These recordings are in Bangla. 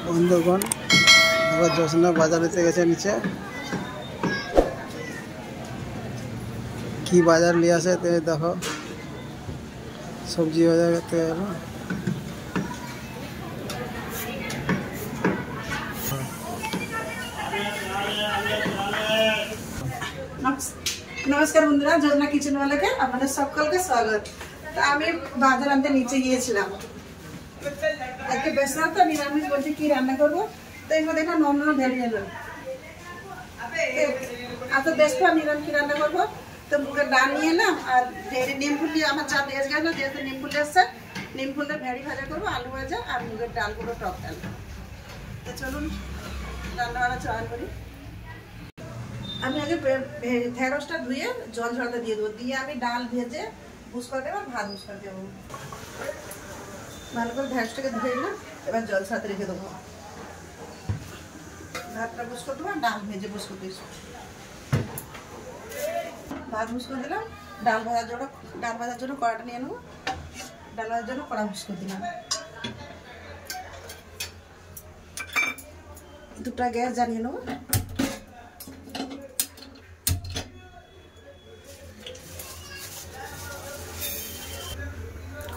বন্ধুগণ দেখো জোসনা বাজারেতে গেছে নিচে কি বাজার নিয়ে আসে তুমি দেখো সবজি বাজার করতে গেল नमस्कार बंधुरा जोजना किचन वाला के अपने सकल के स्वागत। तो आमी बाजार आनते नीचे গিয়েছিলাম আজকে বেসরা তো নিরামিষ বলছি কি রান্না করব তো এই মধ্যে একটা নরমাল ভেড়ি এলো এত ব্যস্ত নিরামিষ কি রান্না করব তো মুখে ডাল নিয়ে এলাম আর ভেড়ি নিম ফুল দিয়ে আমার চা দিয়ে গেল যেহেতু নিম ফুল এসছে নিম ফুলের ভেড়ি ভাজা করব আলু ভাজা আর মুগের ডাল করব টক ডাল। তো চলুন রান্না বান্না চালু করি। আমি আগে ঢেঁড়সটা ধুয়ে জল ঝরাতে দিয়ে দেবো দিয়ে আমি ডাল ভেজে বুস করে দেবো ভাত বুস করে দেবো ভালো করে ঢেঁড়সটাকে ধুয়ে নিলাম এবার জল ঝরাতে রেখে দেবো ভাতটা বুস করে দেবো ডাল ভেজে বুস করে দিয়েছি ভাত বুস করে দিলাম ডাল ভাজার জন্য কড়াটা নিয়ে নেবো ডাল ভাজার জন্য কড়া বুস করে দিলাম দুটা গ্যাস জ্বালিয়ে নেবো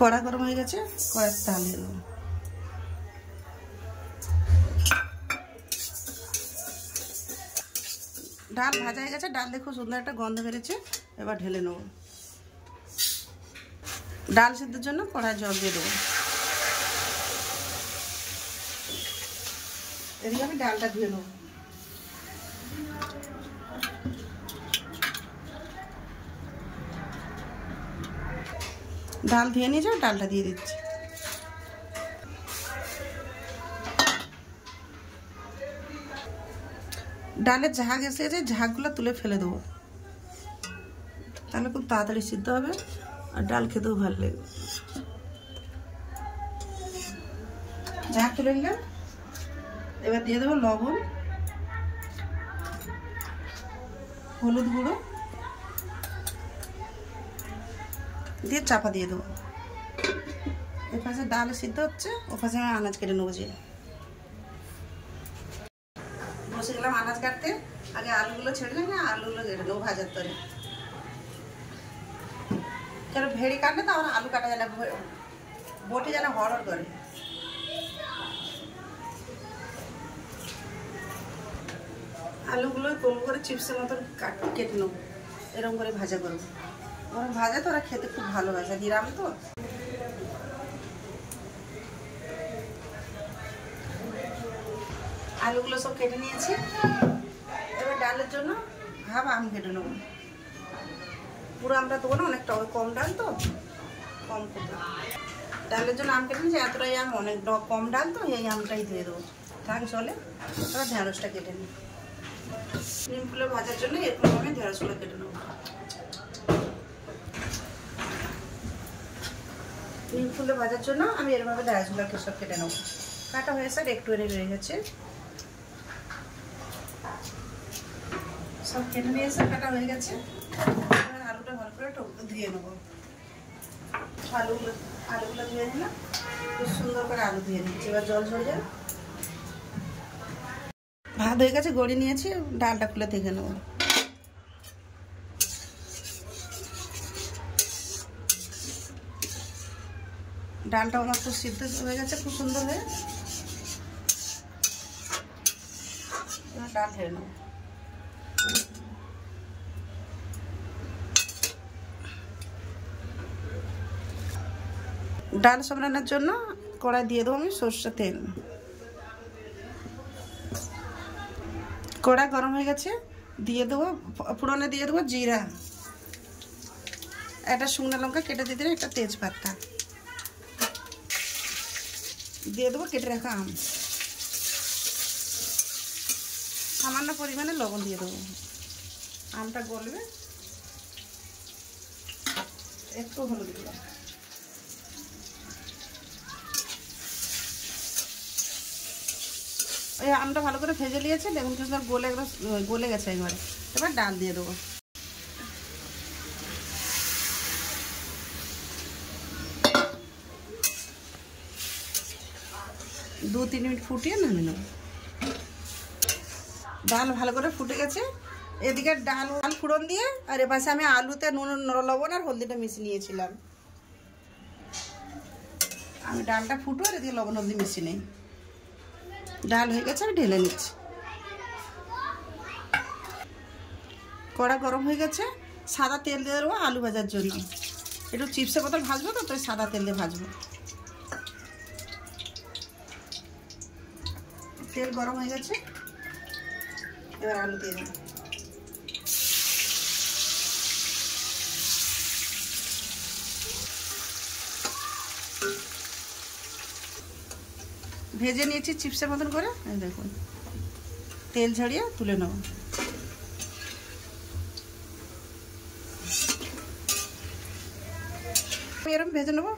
কড়া গরম হয়ে গেছে কড়ার ডাল দিয়ে দেবো ডাল ভাজা হয়ে গেছে ডাল দেখো সুন্দর একটা গন্ধ বেরোচ্ছে এবার ঢেলে নেব ডাল সিদ্ধের জন্য কড়ায় জল দিয়ে দেবো এদিকে আমি ডালটা ধুয়ে নেব ডাল ধুয়ে নিয়ে যাও ডালটা দিয়ে দিচ্ছি ডালের ঝাঁক এসে গেছে ঝাঁকগুলো তুলে ফেলে দেবো তাহলে খুব তাড়াতাড়ি সিদ্ধ হবে আর ডাল খেতেও ভালো লাগবে ঝাঁক তুলে নিলাম এবার দিয়ে দেবো লবণ হলুদ গুঁড়ো দিয়ে চাপা দিয়ে দেবো এর পাশে ডাল সিদ্ধ হচ্ছে ও পাশে আমি আনাজ কেটে নেবো যে বসে গেলাম আনাজ কাটতে আগে আলুগুলো ছেড়ে দেবে না আলুগুলো কেটে দেবো ভাজার তরে কেন ভেড়ি কাটলে তো আমার আলু কাটা যায় না বটি যেন হড় করে আলুগুলো গোল করে চিপসের মতন কেটে নেবো এরকম করে ভাজা করবো ওরা ভাজা তো ওরা খেতে খুব ভালোবাসে নিরামিষ তো আলুগুলো সব কেটে নিয়েছি এবার ডালের জন্য হাফ আম কেটে নেবো পুরো আমটা দেবো না অনেকটা কম ডাল তো কম করতে ডালের জন্য আম কেটে নিয়েছি এতটাই আম অনেক কম ডাল তো এই আমটাই দিয়ে দেবো থাক চলে ওরা ঢেঁড়সটা কেটে নিই নিম ফুলের ভাজার জন্য এরকম আমি ঢেঁড়সগুলো কেটে নেবো নিম ফুলে ভাজার জন্য আমি এরভাবে ঢেঁড়সগুলো সব কেটে নেবো কাটা হয়ে স্যার একটু রয়ে গেছে সব কেটে নিয়ে এসে কাটা হয়ে গেছে আলুটা ভালো করে ধুয়ে নেবো আলুগুলো ধুয়ে নিলাম খুব সুন্দর করে আলু ধুয়ে নিচ্ছি এবার জল ঝরে যাবে ভাত হয়ে গেছে গড়ি নিয়েছি ডালটা খুলে দেখে নেবো ডালটা আমার খুব সিদ্ধ হয়ে গেছে খুব সুন্দর হয়ে ডাল ঢেলে নেব ডাল সব রান্নার জন্য কড়াই দিয়ে দেবো আমি সরষের তেল কড়াই গরম হয়ে গেছে দিয়ে দেবো ফোড়নে দিয়ে দেবো জিরা একটা শুকনো লঙ্কা কেটে দিয়ে দিলে একটা তেজপাতা দিয়ে দেবো কেটে রাখা আম সামান্য পরিমাণে লবণ দিয়ে দেবো আমটা গলবে একটু হলুদ দিলাম ওই আমটা ভালো করে ভেজে নিয়েছে দেখুন কি সুন্দর গলে গেছে একবারে এবার ডাল দিয়ে দেবো 2-3 মিনিট ফুটিয়ে নামিয়ে নেব। ডাল ভালো করে ফুটে গেছে। এদিকে ডাল ফোড়ন দিয়ে আর এপাশে আমি আলুতে নুন লবণ আর হলদিটা মিশিয়ে নিয়েছিলাম। আমি ডালটা ফুটো আর এদিকে লবণ হলদি মিশিয়ে নেই। ডাল হয়ে গেছে আমি ঢেলে নিচ্ছি। কড়া গরম হয়ে গেছে, সাদা তেল দিয়ে দেবো আলু ভাজার জন্য। একটু চিপসের বোতল ভাজবো তো, তাই সাদা তেল দিয়ে ভাজবো। তেল গরম হয়ে গেছে, এবার আলু দিয়ে দেবো। ভেজে নিয়েছি চিপসের মতন করে, এই দেখুন তেল ঝরিয়ে তুলে নেব। এরকম ভেজে নেব।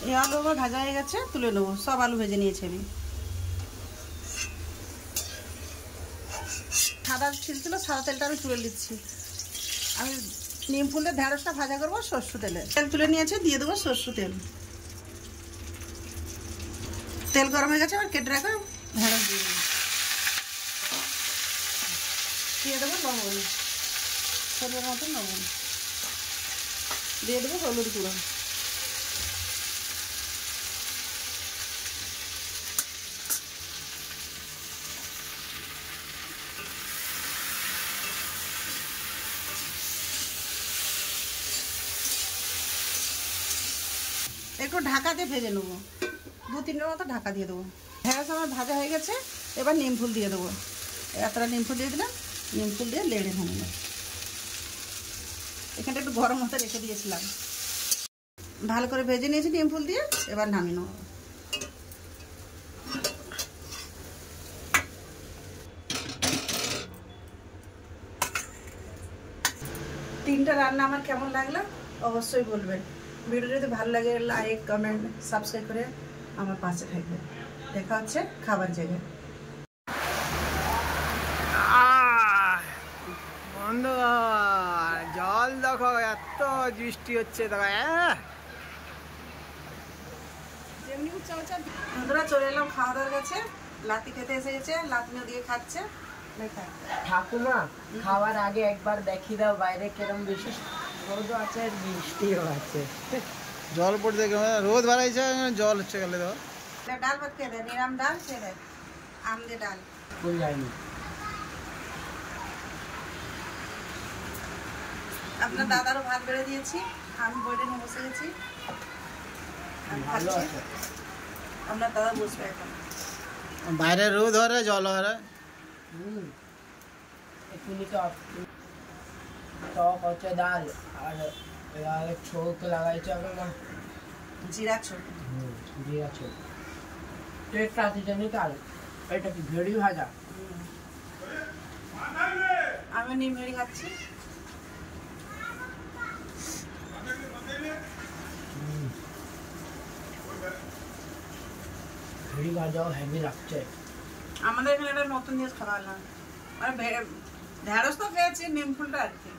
এই আলু আমার ভাজা হয়ে গেছে, তুলে নেবো। সব আলু ভেজে নিয়েছি আমি। সাদা তেল ছিল, সাদা তেলটা আমি তুলে নিচ্ছি। আমি নিম ফুলের ঢেঁড়সটা ভাজা করবো সরষে তেলে। তেল তুলে নিয়েছে, দিয়ে দেবো সরষে তেল। তেল গরম হয়ে গেছে, আর কেটে রাখা ঢেঁড়স দিয়ে দেবো। দিয়ে দেবো লবণ, সরষের মতন লবণ দিয়ে দেবো, হলুদ গুঁড়ো। একটু ঢাকা দিয়ে ভেজে নেবো, 2-3 মিনিট মতো ঢাকা দিয়ে দেবো। ঢেঁড়স আমার ভাজা হয়ে গেছে, এবার নিম ফুল দিয়ে দেবো। এতটা নিম ফুল দিয়ে দিলাম, নিম ফুল দিয়ে লেড়ে ভাঙে নেব। এখানটা একটু গরম মতো রেখে দিয়েছিলাম, ভালো করে ভেজে নিয়েছি নিম ফুল দিয়ে। এবার নামিয়ে নেব। তিনটা রান্না আমার কেমন লাগলো অবশ্যই বলবেন। ভিডিও যদি ভালো লাগে লাইক কমেন্ট সাবস্ক্রাইব করে আমার পাশে থাকবেন। দেখা হচ্ছে খাবার জায়গায়। বন্ধুগণ জল দেখো, এত বৃষ্টি হচ্ছে দেখো। বন্ধুরা চলে এলাম খাওয়া দাওয়ার কাছে। লাতি খেতে এসে গেছে, লাতিনিও দিয়ে খাচ্ছে। ঠাকুমা খাওয়ার আগে একবার দেখিয়ে দাও বাইরে কিরম বেশি রোদও আছে আর বৃষ্টিও আছে। জল পড়তে রোদ বাড়াইছে, জল হচ্ছে গেলে দেখো। ডাল ভাত খেয়ে দেয়, নিরাম ডাল খেয়ে দেয়, আম দিয়ে ডাল। স্কুল যায়নি। আপনার দাদারও ভাত বেড়ে দিয়েছি, আমি বইটা নিয়ে বসে গেছি। ভালো আছে। আপনার দাদা বসবে এখন। বাইরে রোদ হরে জল হরে। এখনই টক হচ্ছে ডাল আর ছোক লাগাইছে এখন জিরা ছোট। জিরা ছোক। টেস্ট আছে জানি তার। এটা কি ভেড়ি ভাজা? আমি নিম ভেড়ি খাচ্ছি। ভেড়ি ভাজাও হেভি লাগছে। আমাদের এখানে একটা নতুন জিনিস খাওয়া হলাম, মানে ঢেঁড়স তো খেয়েছি, নিম ফুলটা আর কি।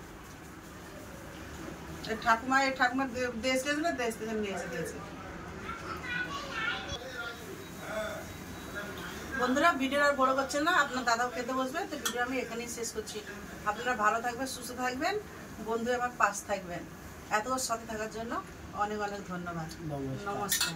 ঠাকুমা দেশ গেছিল, দেশ থেকে নিয়ে এসে দিয়েছে। বন্ধুরা ভিডিও আর বড় করছে না, আপনার দাদাও খেতে বসবে, তো ভিডিও আমি এখানেই শেষ করছি। আপনারা ভালো থাকবেন, সুস্থ থাকবেন, বন্ধু আমার পাশে থাকবেন। এত সাথে থাকার জন্য অনেক অনেক ধন্যবাদ। নমস্কার।